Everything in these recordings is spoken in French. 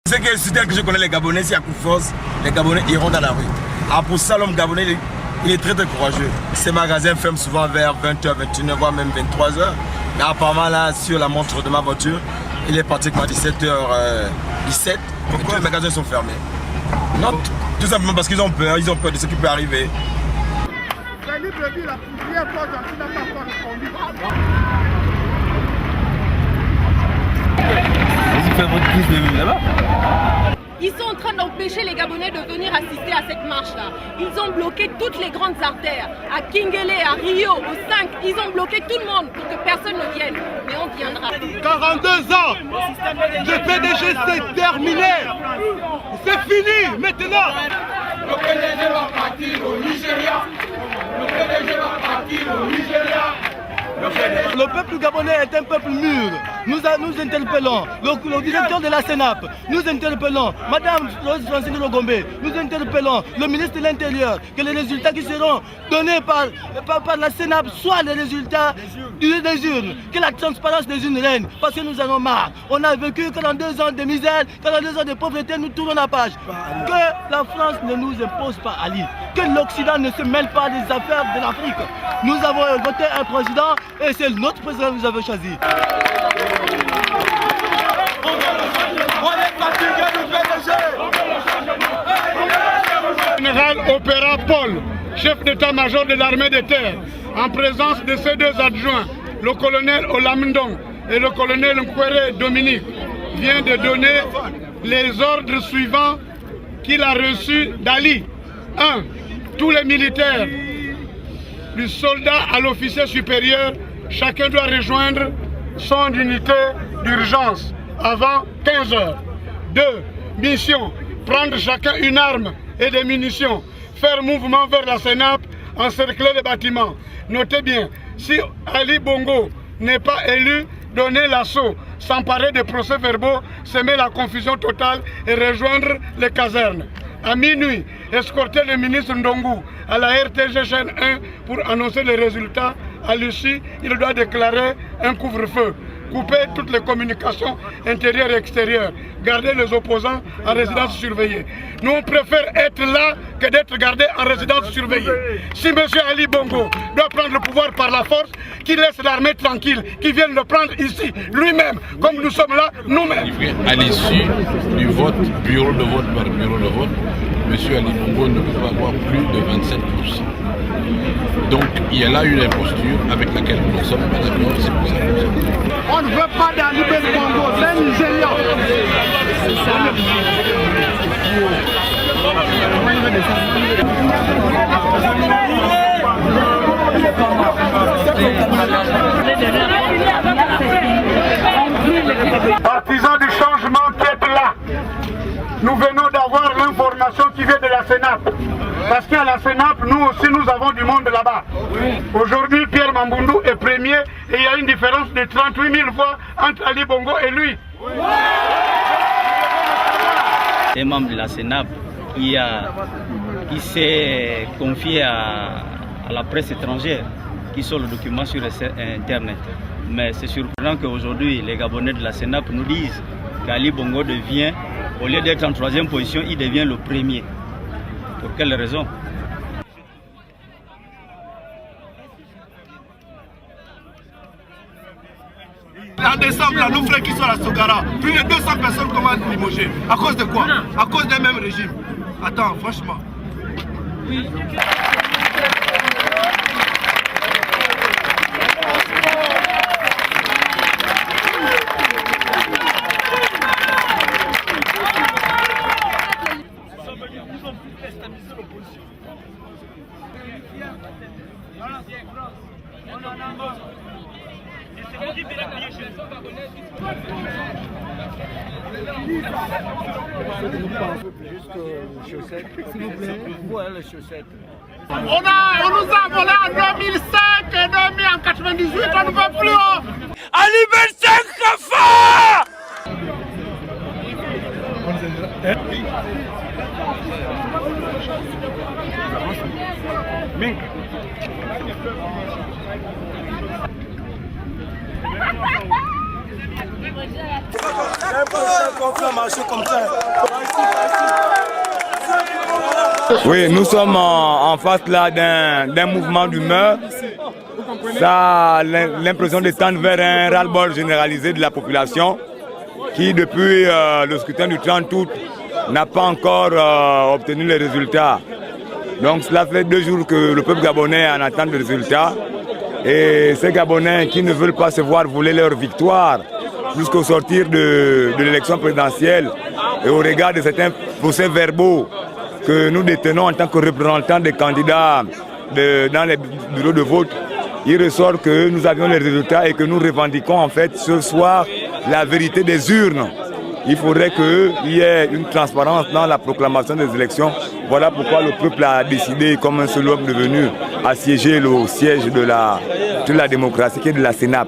C'est que si tel que je connais les Gabonais, s'il y a coup de force, les Gabonais iront dans la rue. Alors pour ça, l'homme gabonais, il est très courageux. Ces magasins ferment souvent vers 20h, 21h, voire même 23h. Mais apparemment là, sur la montre de ma voiture, il est pratiquement 17h17. Pourquoi les magasins sont fermés? Non, tout simplement parce qu'ils ont peur de ce qui peut arriver. Vas-y, fais votre prise de vue là-bas. Ils sont en train d'empêcher les Gabonais de venir assister à cette marche-là. Ils ont bloqué toutes les grandes artères. À Kingele, à Rio, au 5, ils ont bloqué tout le monde pour que personne ne vienne. Mais on viendra. 42 ans, le PDG c'est terminé. C'est fini maintenant. Le PDG va partir au Nigeria. Le PDG va partir au Nigeria. Le peuple gabonais est un peuple mûr. Nous interpellons le directeur de la Sénap, nous interpellons Madame Francine Logombe, nous interpellons le ministre de l'Intérieur, que les résultats qui seront donnés par la Sénap soient les résultats des urnes, que la transparence des urnes règne, parce que nous en avons marre. On a vécu 42 ans de misère, 42 ans de pauvreté, nous tournons la page. Que la France ne nous impose pas Ali, que l'Occident ne se mêle pas des affaires de l'Afrique. Nous avons voté un président et c'est notre président que nous avons choisi. Général Opéra Paul, chef d'état-major de l'armée de terre, en présence de ses deux adjoints, le colonel Olamndong et le colonel Nkwere Dominique, vient de donner les ordres suivants qu'il a reçus d'Ali. 1. Tous les militaires, du soldat à l'officier supérieur, chacun doit rejoindre son unité d'urgence avant 15 heures. 2. Mission, prendre chacun une arme et des munitions, faire mouvement vers la Sénap, encercler les bâtiments. Notez bien, si Ali Bongo n'est pas élu, donner l'assaut, s'emparer des procès-verbaux, semer la confusion totale et rejoindre les casernes. À minuit, escorter le ministre Ndongo à la RTG chaîne 1 pour annoncer les résultats. À l'issue, il doit déclarer un couvre-feu, couper toutes les communications intérieures et extérieures, garder les opposants en résidence surveillée. Nous, on préfère être là que d'être gardé en résidence surveillée. Si M. Ali Bongo doit prendre le pouvoir par la force, qu'il laisse l'armée tranquille, qu'il vienne le prendre ici, lui-même, comme nous sommes là, nous-mêmes. À l'issue du vote, bureau de vote par bureau de vote, M. Ali Bongo ne peut pas avoir plus de 27%. Donc il y a là une imposture avec laquelle nous ne sommes pas d'accord. C'est pour ça que nous sommes. On ne veut pas d'Ali Bongo, c'est un Nigérian. Partisans du changement qui est là, nous venons d'avoir l'information qui vient de la Sénap. Parce qu'à la Sénap, nous aussi, nous avons du monde là-bas. Aujourd'hui, Pierre Mambundu est premier et il y a une différence de 38 000 voix entre Ali Bongo et lui. Un membre de la Sénap qui s'est confié à la presse étrangère qui sort le document sur Internet. Mais c'est surprenant qu'aujourd'hui, les Gabonais de la Sénap nous disent qu'Ali Bongo devient, au lieu d'être en troisième position, il devient le premier. Pour quelle raison? En décembre, là, nos frères qui sont à la Sogara, plus de 200 personnes commencent à limoger. À cause de quoi? À cause d'un même régime. Attends, franchement. Oui. S'il vous plaît, voilà les chaussettes. On nous a volé en 2005 et en 98, on ne veut plus. Ali Ben Khafa! Mink. Oui, nous sommes en face là d'un mouvement d'humeur. Ça a l'impression de tendre vers un ras-le-bol généralisé de la population qui, depuis le scrutin du 30 août, n'a pas encore obtenu les résultats. Donc cela fait 2 jours que le peuple gabonais en attend des résultats. Et ces Gabonais qui ne veulent pas se voir voler leur victoire jusqu'au sortir de l'élection présidentielle et au regard de certains procès-verbaux que nous détenons en tant que représentants des candidats dans les bureaux de vote, il ressort que nous avions les résultats et que nous revendiquons en fait ce soir la vérité des urnes. Il faudrait qu'il y ait une transparence dans la proclamation des élections. Voilà pourquoi le peuple a décidé, comme un seul homme devenu, à siéger le siège de la démocratie qui est de la CENAP.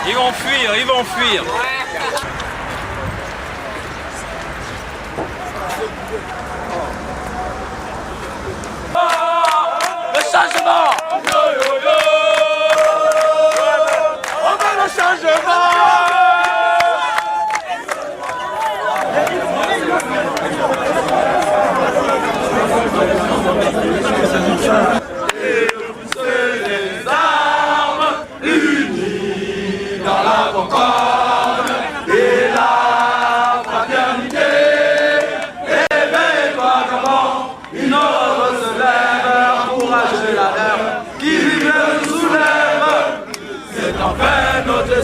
Ils vont fuir, ils vont fuir. Le changement. On veut le changement.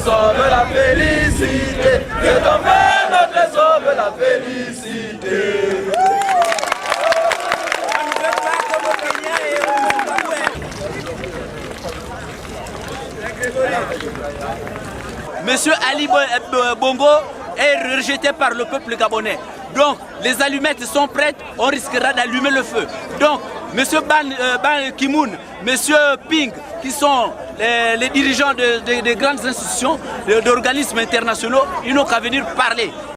Sauve la félicité, que ton père notre sauve la félicité. Monsieur Ali Bongo est rejeté par le peuple gabonais. Donc les allumettes sont prêtes, on risquera d'allumer le feu. Donc Monsieur Ban Ki-moon, Monsieur Ping, qui sont les dirigeants de grandes institutions, d'organismes internationaux, ils n'ont qu'à venir parler.